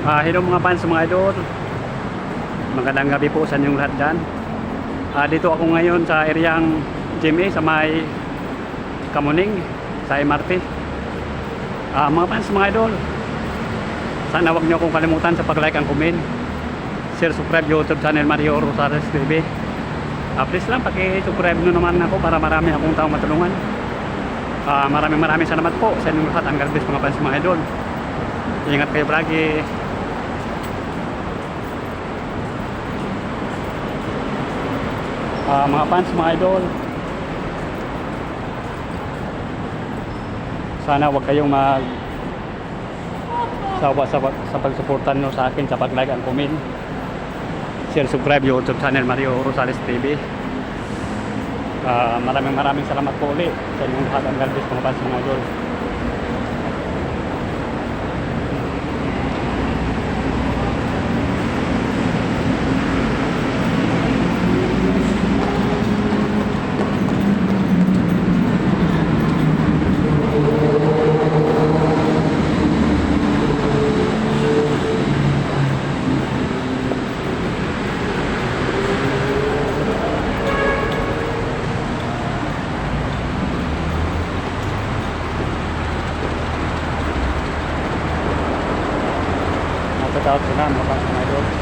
Hello mga fans, mga idol. Magandang gabi po sa inyong lahat dyan. Dito ako ngayon sa areang GMA sa may Kamuning, sa MRT. Mga fans, mga idol, sana huwag nyo akong kalimutan sa pag-like and comment, share, subscribe YouTube channel Mario Rosales TV. Please lang, paki-subscribe nyo naman ako para marami akong taong matulungan. Maraming salamat po sa inyong lahat. Ang God bless mga fans, mga idol. Ingat kayo lagi. Mga fans, mga idol, sana huwag kayong sawa sa pagsuportan nyo sa akin sa pag-like and comment, share, subscribe YouTube channel Mario Rosales TV. Maraming salamat po ulit sa inyong lahat. Ang God bless mga fans, mga idol. Shout out sila mga fans, mga idol.